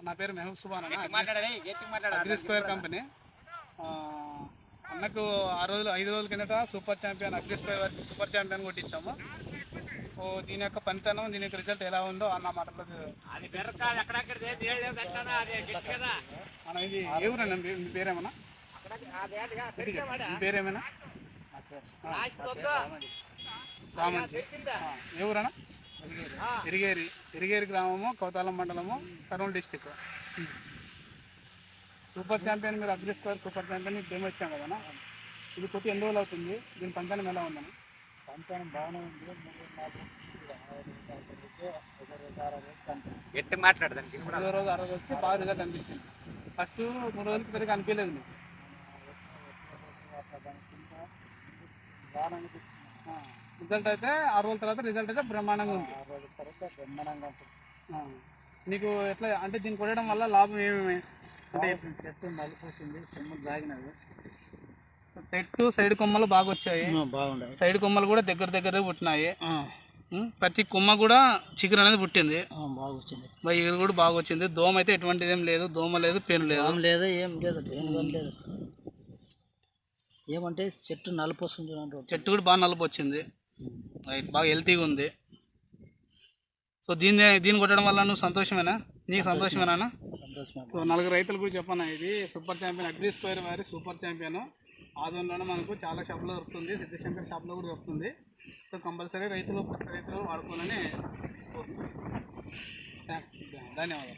నా పేరు Mehboob Subhan agri square company. అన్నకు 5 రోజుల కిందట సూపర్ ఛాంపియన్ అగ్రి స్క్వేర్ వారికి సూపర్ ఛాంపియన్ కొట్టించాము. సో దీని యొక్క పనితనం, దీని యొక్క రిజల్ట్ ఎలా ఉందో అన్న మాటలో ఇది ఏ ఊరన్నా? మీ పేరేమన్నా? మీ పేరేమైనా? రామంచి. ఏ ఊరన్నా? ఇరిగేరి గ్రామము, కౌతాలం మండలము, కర్నూలు డిస్టిక్. సూపర్ ఛాంపియన్ మీరు అగ్రి స్క్వేర్ సూపర్ ఛాంపియన్ మీకు గేమ్ వచ్చాం కదన్నా. ఇది కొట్టి ఎన్ని రోజులు అవుతుంది? దీని పంచానం ఎలా ఉందన్న? పంచానం బాగానే ఉంది. 3 మాట్లాడదానికి 5 రోజు 6 రోజుకి బాగా రిజల్ట్ అనిపించింది. ఫస్ట్ 3 రోజులకి సరిగ్గా అనిపించలేదు మీకు. రిజల్ట్ అయితే 6 రోజుల తర్వాత రిజల్ట్ అయితే బ్రహ్మాండంగా ఉంది. 6 రోజుల తర్వాత బ్రహ్మాండంగా నీకు ఎట్లా అంటే దీన్ని కొట్టడం వల్ల లాభం ఏమేమి అంటే? చెట్టు మలుపు వచ్చింది, కొమ్మలు జాగినవి. చెట్టు సైడ్ కొమ్మలు బాగా వచ్చాయి, బాగుంటాయి. సైడ్ కొమ్మలు కూడా దగ్గర పుట్టినాయి. ప్రతి కొమ్మ కూడా చిగురు అనేది పుట్టింది, బాగా వచ్చింది. ఎగురు కూడా బాగా వచ్చింది. దోమ అయితే ఎటువంటిది ఏం లేదు, దోమ లేదు, పెను లేదు, ఏం లేదు, ఏం లేదు. ఏమంటే చెట్టు నలుపు వస్తుంది, చెట్టు కూడా బాగా నలుపు వచ్చింది, బాగా హెల్తీగా ఉంది. సో దీన్ని కొట్టడం వల్ల నువ్వు సంతోషమేనా? నీకు సంతోషమేనా? సో 4 రైతులు కూడా చెప్పన్నా, ఇది సూపర్ ఛాంపియన్ అగ్రి స్క్వేర్ వారి సూపర్ ఛాంపియన్ ఆదంలోనే మనకు చాలా షాప్లో దొరుకుతుంది, సిద్ధిశంకర్ షాప్లో కూడా దొరుకుతుంది. సో కంపల్సరీ రైతులు వాడుకోవాలని కోరుతున్నాను. ధన్యవాదాలు.